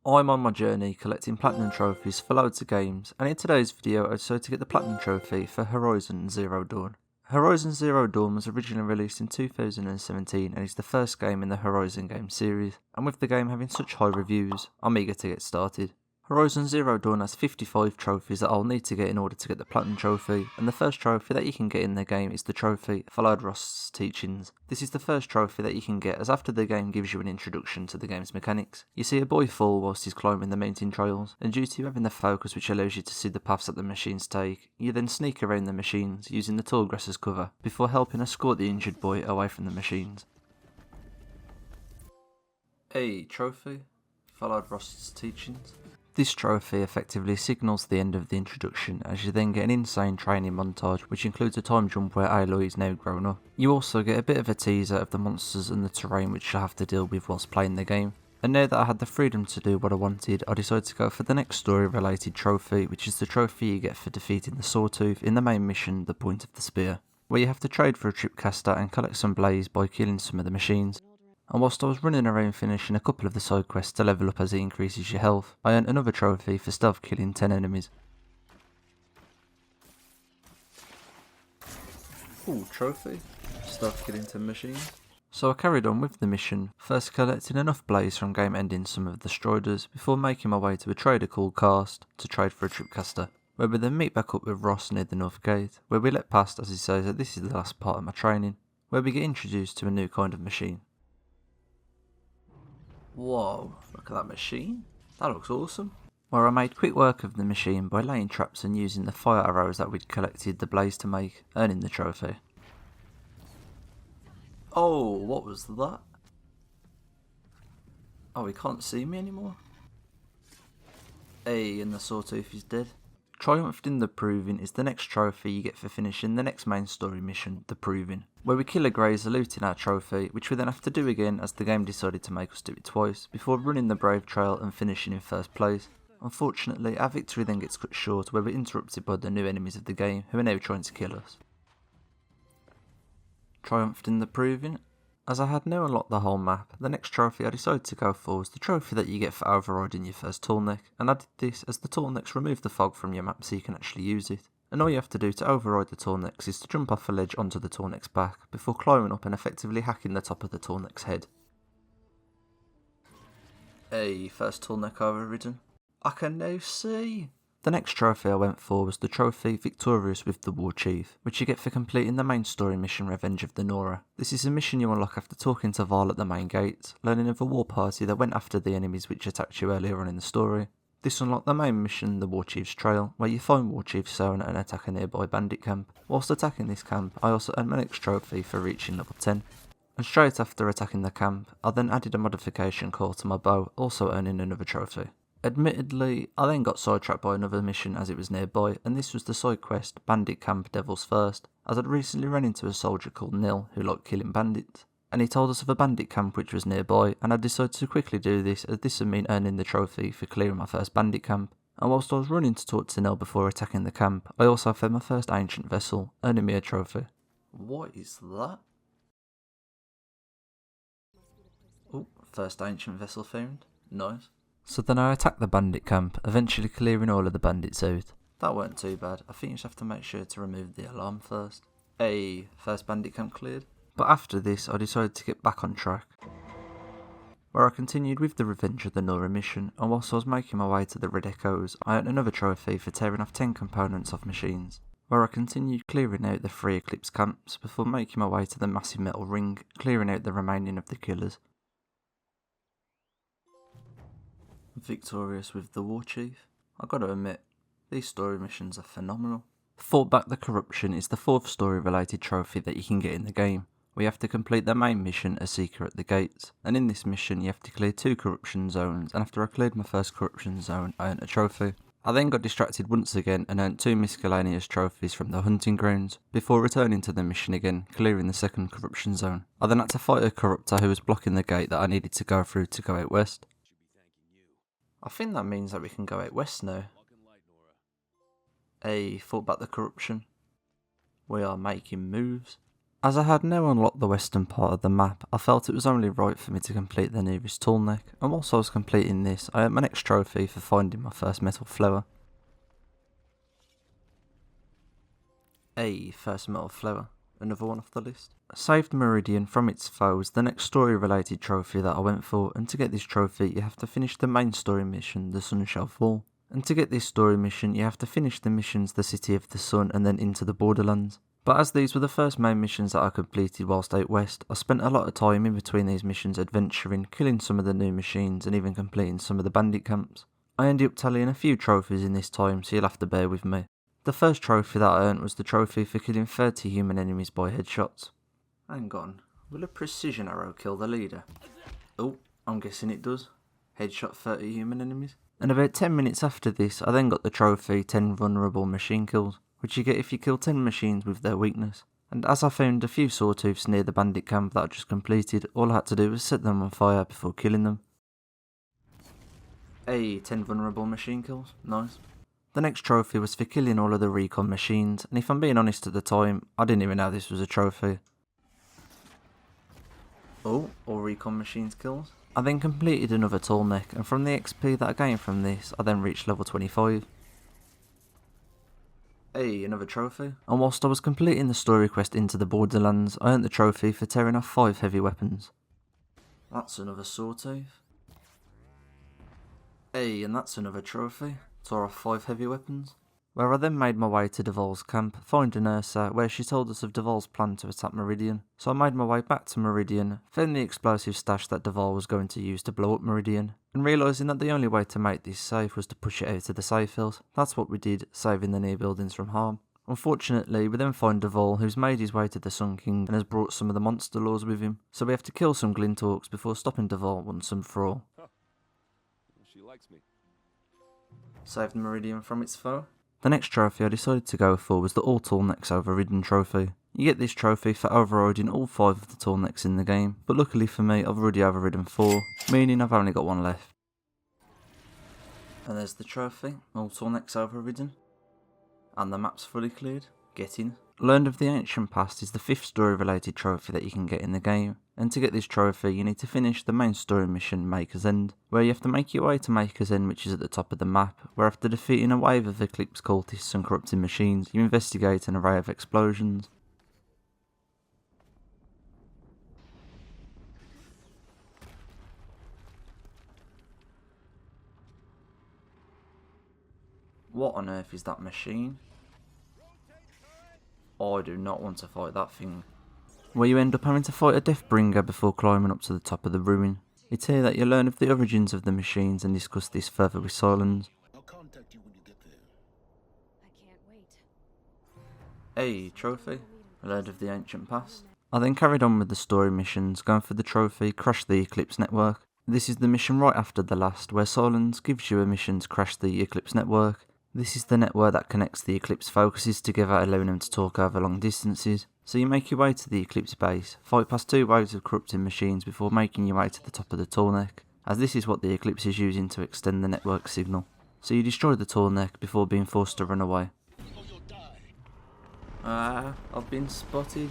I'm on my journey collecting platinum trophies for loads of games, and in today's video I decided to get the platinum trophy for Horizon Zero Dawn. Horizon Zero Dawn was originally released in 2017 and is the first game in the Horizon game series, and with the game having such high reviews, I'm eager to get started. Horizon Zero Dawn has 55 trophies that I'll need to get in order to get the platinum trophy, and the first trophy that you can get in the game is the trophy Followed Rost's Teachings. This is the first trophy that you can get, as after the game gives you an introduction to the game's mechanics. You see a boy fall whilst he's climbing the mountain trails, and due to having the focus which allows you to see the paths that the machines take, you then sneak around the machines using the tall grass as cover, before helping escort the injured boy away from the machines. A trophy Followed Rost's Teachings. This trophy effectively signals the end of the introduction, as you then get an insane training montage which includes a time jump where Aloy is now grown up. You also get a bit of a teaser of the monsters and the terrain which you'll have to deal with whilst playing the game. And now that I had the freedom to do what I wanted, I decided to go for the next story related trophy, which is the trophy you get for defeating the Sawtooth in the main mission, The Point of the Spear, where you have to trade for a tripcaster and collect some blaze by killing some of the machines. And whilst I was running around finishing a couple of the side quests to level up as it increases your health, I earned another trophy for stealth killing 10 enemies. Ooh, trophy? Stealth killing 10 machines. So I carried on with the mission, first collecting enough blaze from game ending some of the Stroiders, before making my way to a trader called Karst to trade for a tripcaster, where we then meet back up with Ross near the North Gate, where we let past as he says that this is the last part of my training, where we get introduced to a new kind of machine. Whoa, look at that machine. That looks awesome. Where I made quick work of the machine by laying traps and using the fire arrows that we'd collected the blaze to make, earning the trophy. Oh, what was that? Oh, he can't see me anymore. Hey, and the Sawtooth is dead. Triumphed in the Proving is the next trophy you get for finishing the next main story mission, The Proving, where we kill a grazer looting our trophy, which we then have to do again as the game decided to make us do it twice, before running the Brave Trail and finishing in first place. Unfortunately, our victory then gets cut short where we're interrupted by the new enemies of the game who are now trying to kill us. Triumphed in the Proving. As I had now unlocked the whole map, the next trophy I decided to go for was the trophy that you get for overriding your first tallneck, and I did this as the tallnecks remove the fog from your map so you can actually use it. And all you have to do to override the tallnecks is to jump off a ledge onto the tallneck's back, before climbing up and effectively hacking the top of the tallneck's head. Hey, first tallneck overridden. I can now see! The next trophy I went for was the trophy Victorious with the War Chief, which you get for completing the main story mission Revenge of the Nora. This is a mission you unlock after talking to Val at the main gate, learning of a war party that went after the enemies which attacked you earlier on in the story. This unlocked the main mission, the War Chief's Trail, where you find War Chief Sona and attack a nearby bandit camp. Whilst attacking this camp, I also earned my next trophy for reaching level 10. And straight after attacking the camp, I then added a modification core to my bow, also earning another trophy. Admittedly, I then got sidetracked by another mission as it was nearby, and this was the side quest Bandit Camp Devil's First, as I'd recently run into a soldier called Nil who liked killing bandits, and he told us of a bandit camp which was nearby, and I decided to quickly do this as this would mean earning the trophy for clearing my first bandit camp. And whilst I was running to talk to Nil before attacking the camp, I also found my first ancient vessel, earning me a trophy. What is that? Oh, first ancient vessel found. Nice. So then I attacked the bandit camp, eventually clearing all of the bandits out. That weren't too bad. I think you just have to make sure to remove the alarm first. Hey, first bandit camp cleared. But after this, I decided to get back on track, where I continued with the Revenge of the Nora mission, and whilst I was making my way to the Red Echoes, I earned another trophy for tearing off 10 components off machines, where I continued clearing out the 3 Eclipse camps before making my way to the massive metal ring, clearing out the remaining of the killers. Victorious with the War Chief. I gotta admit, these story missions are phenomenal. Fought Back the Corruption is the 4th story related trophy that you can get in the game. We have to complete the main mission, A Seeker at the Gates, and in this mission you have to clear 2 corruption zones, and after I cleared my first corruption zone I earned a trophy. I then got distracted once again and earned 2 miscellaneous trophies from the hunting grounds, before returning to the mission again, clearing the 2nd corruption zone. I then had to fight a corruptor who was blocking the gate that I needed to go through to go out west. I think that means that we can go out west now. Hey, fought back the corruption. We are making moves. As I had now unlocked the western part of the map, I felt it was only right for me to complete the nearest tall neck, and whilst I was completing this, I earned my next trophy for finding my first metal flower. First metal flower, another one off the list. Saved Meridian from its foe was the next story related trophy that I went for, and to get this trophy you have to finish the main story mission, The Sun Shall Fall. And to get this story mission you have to finish the missions The City of the Sun and then Into the Borderlands. But as these were the first main missions that I completed whilst out west, I spent a lot of time in between these missions adventuring, killing some of the new machines and even completing some of the bandit camps. I ended up tallying a few trophies in this time, so you'll have to bear with me. The first trophy that I earned was the trophy for killing 30 human enemies by headshots. Hang on, will a precision arrow kill the leader? Oh, I'm guessing it does. Headshot 30 human enemies. And about 10 minutes after this, I then got the trophy 10 vulnerable machine kills, which you get if you kill 10 machines with their weakness. And as I found a few sawtooths near the bandit camp that I just completed, all I had to do was set them on fire before killing them. 10 vulnerable machine kills, nice. The next trophy was for killing all of the recon machines, and if I'm being honest at the time, I didn't even know this was a trophy. Oh, all recon machines kills. I then completed another tall neck, and from the XP that I gained from this, I then reached level 25. Another trophy. And whilst I was completing the story quest Into the Borderlands, I earned the trophy for tearing off 5 heavy weapons. That's another sawtooth. And that's another trophy. Tore off 5 heavy weapons. Where I then made my way to Duval's camp, finding Ursa, where she told us of Duval's plan to attack Meridian. So I made my way back to Meridian, found the explosive stash that Duval was going to use to blow up Meridian, and realising that the only way to make this safe was to push it out of the safe hills. That's what we did, saving the near buildings from harm. Unfortunately, we then find Duval, who's made his way to the Sun King and has brought some of the monster lords with him, so we have to kill some Glintorks before stopping Duval once and for all. She likes me. Saved Meridian from its foe. The next trophy I decided to go for was the All Tall Necks Overridden trophy. You get this trophy for overriding all 5 of the tall necks in the game, but luckily for me I've already overridden 4, meaning I've only got 1 left. And there's the trophy, all tall necks overridden. And the map's fully cleared. Get in. Learned of the Ancient Past is the 5th story related trophy that you can get in the game, and to get this trophy you need to finish the main story mission Maker's End, where you have to make your way to Maker's End, which is at the top of the map, where after defeating a wave of Eclipse cultists and corrupting machines, you investigate an array of explosions. What on earth is that machine? I do not want to fight that thing. Where you end up having to fight a Deathbringer before climbing up to the top of the ruin. It's here that you learn of the origins of the machines and discuss this further with Silence. I'll contact you when you get there. I can't wait. Trophy. I learned of the Ancient Past. I then carried on with the story missions, going for the trophy Crash the Eclipse Network. This is the mission right after the last, where Silence gives you a mission to crash the Eclipse Network. This is the network that connects the Eclipse focuses together, allowing them to talk over long distances. So you make your way to the Eclipse base, fight past 2 waves of corrupting machines before making your way to the top of the tall neck, as this is what the Eclipse is using to extend the network signal. So you destroy the tall neck before being forced to run away. I've been spotted.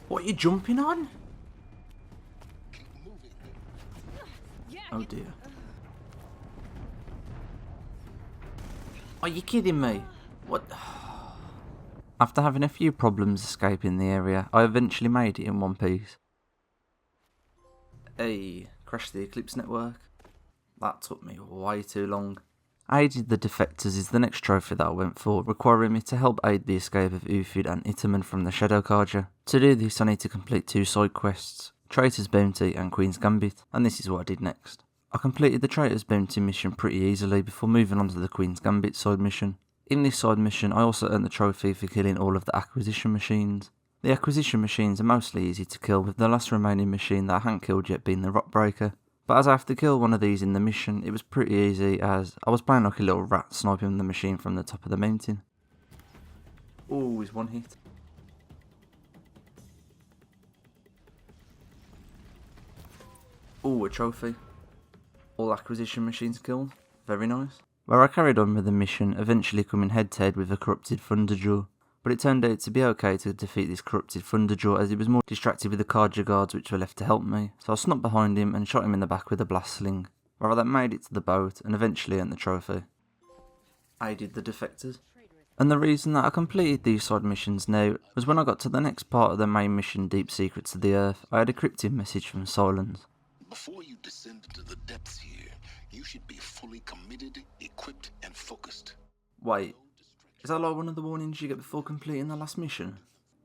What are you jumping on? Oh dear. Are you kidding me? What? After having a few problems escaping the area, I eventually made it in one piece. Crash the Eclipse Network. That took me way too long. Aided the Defectors is the next trophy that I went for, requiring me to help aid the escape of Ufid and Itaman from the Shadow Carja. To do this I need to complete 2 side quests, Traitor's Bounty and Queen's Gambit, and this is what I did next. I completed the Traitor's Bounty mission pretty easily before moving on to the Queen's Gambit side mission. In this side mission I also earned the trophy for killing all of the acquisition machines. The acquisition machines are mostly easy to kill, with the last remaining machine that I hadn't killed yet being the Rockbreaker. But as I have to kill one of these in the mission, it was pretty easy as I was playing like a little rat sniping the machine from the top of the mountain. Oh, he's 1 hit. Oh, a trophy. All acquisition machines killed. Very nice. where I carried on with the mission, eventually coming head to head with a corrupted Thunderjaw. But it turned out to be okay to defeat this corrupted Thunderjaw, as he was more distracted with the Carja guards which were left to help me, so I snuck behind him and shot him in the back with a blast sling, where I then made it to the boat and eventually earned the trophy. Aided the defectors. And the reason that I completed these side missions now was when I got to the next part of the main mission, Deep Secrets of the Earth, I had a cryptic message from Silence. Before you descend into the depths here, you should be fully committed, equipped, and focused. Wait, is that like one of the warnings you get before completing the last mission?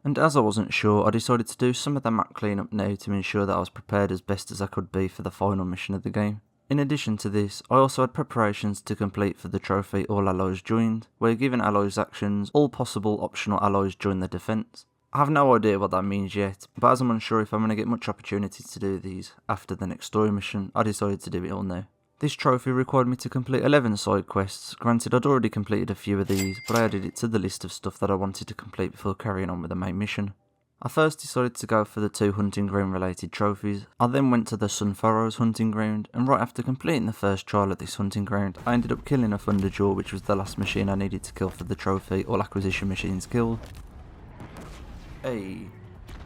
And as I wasn't sure, I decided to do some of the map cleanup now to ensure that I was prepared as best as I could be for the final mission of the game. In addition to this, I also had preparations to complete for the trophy All Allies Joined, where given allies actions, all possible optional allies join the defence. I have no idea what that means yet, but as I'm unsure if I'm going to get much opportunity to do these after the next story mission, I decided to do it all now. This trophy required me to complete 11 side quests. Granted, I'd already completed a few of these, but I added it to the list of stuff that I wanted to complete before carrying on with the main mission. I first decided to go for the 2 hunting ground related trophies. I then went to the Sun Furrows hunting ground, and right after completing the first trial at this hunting ground, I ended up killing a Thunderjaw, which was the last machine I needed to kill for the trophy All Acquisition Machines Killed. Hey,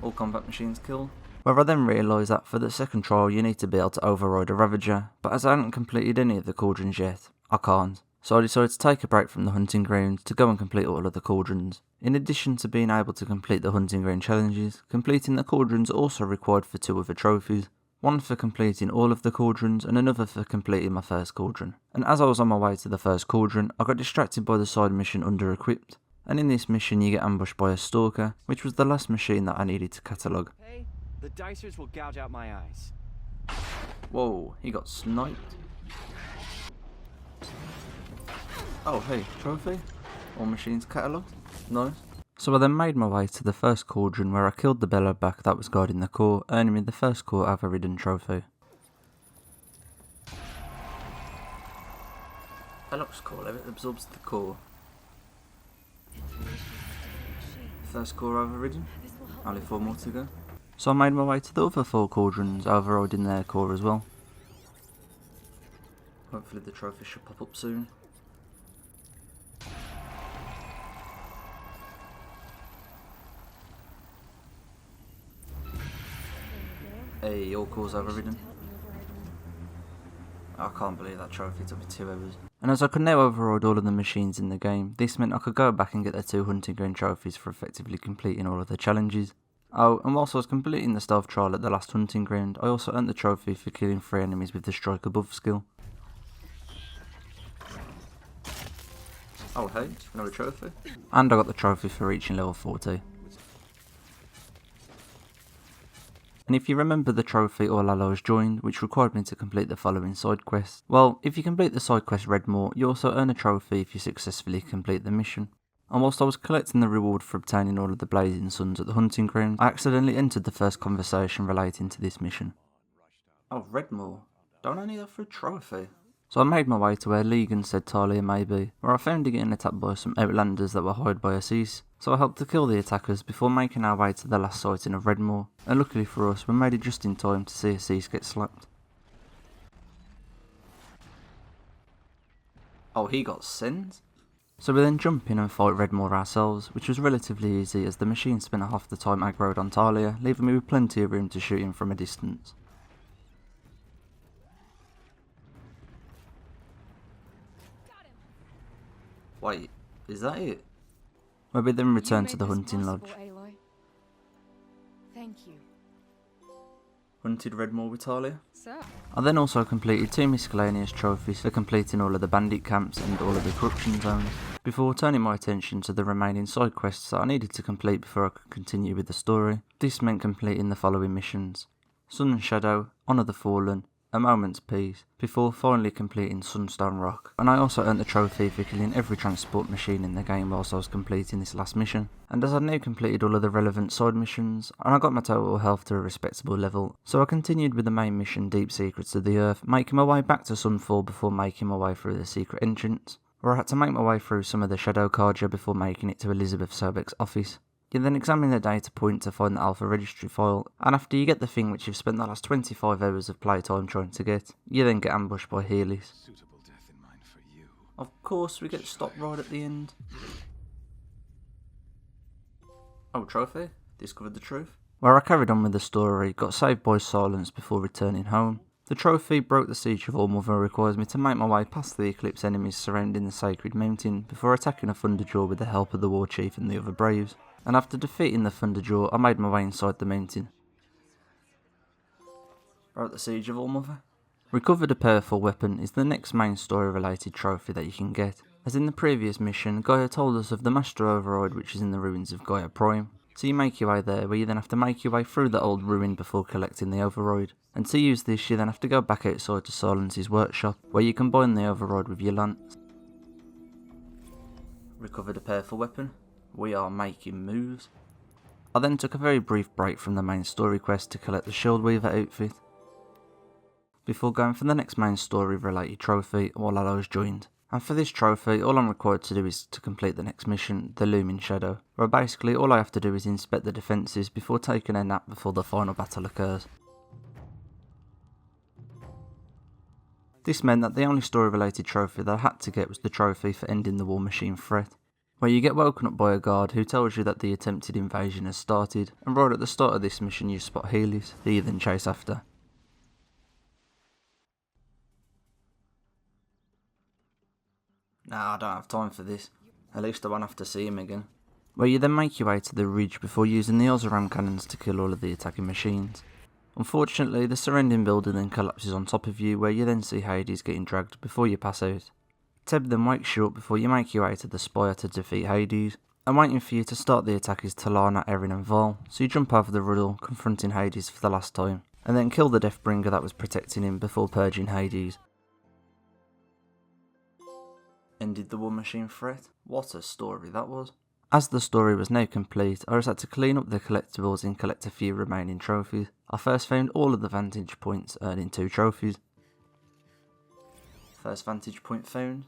all combat machines killed. Where I then realised that for the second trial you need to be able to override a Ravager, but as I hadn't completed any of the cauldrons yet, I can't. So I decided to take a break from the hunting ground to go and complete all of the cauldrons. In addition to being able to complete the hunting ground challenges, completing the cauldrons also required for 2 other trophies. One for completing all of the cauldrons and another for completing my first cauldron. And as I was on my way to the first cauldron, I got distracted by the side mission Under Equipped. And in this mission you get ambushed by a stalker, which was the last machine that I needed to catalogue. Hey, the dicers will gouge out my eyes. Whoa, he got sniped. Oh hey, trophy? All machines catalogued? Nice. So I then made my way to the first cauldron where I killed the bellowback that was guarding the core, earning me the first core ever ridden trophy. That looks cool, it absorbs the core. First core overridden, only 4 more to go. So I made my way to the other 4 cauldrons, overriding their core as well. Hopefully the trophy should pop up soon. Hey, all cores overridden. I can't believe that trophy took me 2 hours. And as I could now override all of the machines in the game, this meant I could go back and get the 2 hunting ground trophies for effectively completing all of the challenges. Oh, and whilst I was completing the stealth trial at the last hunting ground, I also earned the trophy for killing 3 enemies with the strike above skill. Oh hey, another trophy. And I got the trophy for reaching level 40. And if you remember the trophy All Allies Joined, which required me to complete the following side quests, well, if you complete the side quest Redmore, you also earn a trophy if you successfully complete the mission. And whilst I was collecting the reward for obtaining all of the Blazing Suns at the hunting ground, I accidentally entered the first conversation relating to this mission. Oh, Redmore. Don't I need that for a trophy? So I made my way to where Legan said Talia may be, where I found her getting attacked by some Outlanders that were hired by Assis. So I helped to kill the attackers before making our way to the last sighting of Redmore, and luckily for us we made it just in time to see Assis get slapped. Oh, he got sent? So we then jump in and fight Redmore ourselves, which was relatively easy as the machine spent half the time aggroed on Talia, leaving me with plenty of room to shoot him from a distance. Wait, is that it? Where we then return to the hunting lodge. Aloy. Thank you. Hunted Redmore with Talia. Sir. I then also completed 2 miscellaneous trophies for completing all of the bandit camps and all of the corruption zones, before turning my attention to the remaining side quests that I needed to complete before I could continue with the story. This meant completing the following missions: Sun and Shadow, Honour the Fallen, A Moment's Peace, before finally completing Sunstone Rock. And I also earned the trophy for killing every transport machine in the game whilst I was completing this last mission. And as I'd now completed all of the relevant side missions, and I got my total health to a respectable level, so I continued with the main mission Deep Secrets of the Earth, making my way back to Sunfall before making my way through the secret entrance, where I had to make my way through some of the Shadow Carja before making it to Elizabeth Sobek's office. You then examine the data point to find the alpha registry file, and after you get the thing which you've spent the last 25 hours of playtime trying to get, you then get ambushed by Heelys. Suitable death in mind for you. Of course, we get stopped right at the end. Oh, trophy? Discovered the truth. Where I carried on with the story, got saved by silence before returning home. The trophy broke the siege of All-Mother and requires me to make my way past the Eclipse enemies surrounding the sacred mountain before attacking a Thunderjaw with the help of the War Chief and the other Braves. And after defeating the Thunderjaw, I made my way inside the mountain. Broke the siege of All-Mother. Recovered a powerful weapon is the next main story related trophy that you can get. As in the previous mission, Gaia told us of the Master Override which is in the ruins of Gaia Prime. So you make your way there, where you then have to make your way through the old ruin before collecting the override. And to use this, you then have to go back outside to Silence's workshop, where you combine the override with your lance. Recovered a powerful weapon. We are making moves. I then took a very brief break from the main story quest to collect the Shield Weaver outfit, before going for the next main story related trophy while I was joined. And for this trophy, all I'm required to do is to complete the next mission, the Looming Shadow, where basically all I have to do is inspect the defences before taking a nap before the final battle occurs. This meant that the only story related trophy that I had to get was the trophy for ending the War Machine threat, where you get woken up by a guard who tells you that the attempted invasion has started, and right at the start of this mission you spot Heelys, who you then chase after. Nah, I don't have time for this. At least I won't have to see him again. Where you then make your way to the ridge before using the Ozoram cannons to kill all of the attacking machines. Unfortunately, the surrounding building then collapses on top of you, where you then see Hades getting dragged before you pass out. Teb then wakes you up before you make your way to the spire to defeat Hades, and waiting for you to start the attack is Talana, Erin and Val, so you jump over the riddle, confronting Hades for the last time, and then kill the Deathbringer that was protecting him before purging Hades. Ended the War Machine threat? What a story that was. As the story was now complete, I just had to clean up the collectibles and collect a few remaining trophies. I first found all of the vantage points, earning 2 trophies. First vantage point found.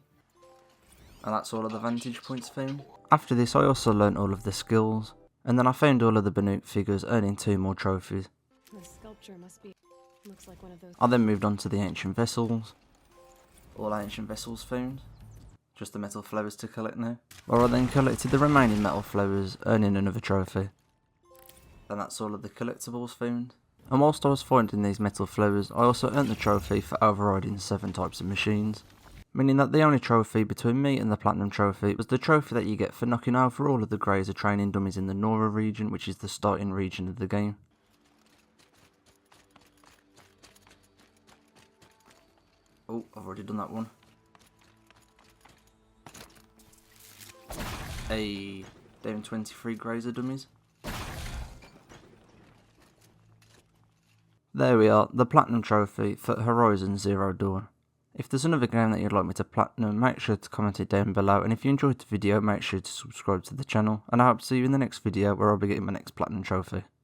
And that's all of the vantage points found. After this I also learnt all of the skills, and then I found all of the Banuk figures, earning 2 more trophies. The sculpture looks like one of those. I then moved on to the ancient vessels. All ancient vessels found. Just the metal flowers to collect now. Where I then collected the remaining metal flowers, earning another trophy. And that's all of the collectibles found. And whilst I was finding these metal flowers, I also earned the trophy for overriding 7 types of machines. Meaning that the only trophy between me and the platinum trophy was the trophy that you get for knocking over all of the Grazer training dummies in the Nora region, which is the starting region of the game. Oh, I've already done that one. Down 23 Grazer dummies. There we are, the Platinum Trophy for Horizon Zero Dawn. If there's another game that you'd like me to platinum, make sure to comment it down below, and if you enjoyed the video, make sure to subscribe to the channel, and I hope to see you in the next video where I'll be getting my next Platinum Trophy.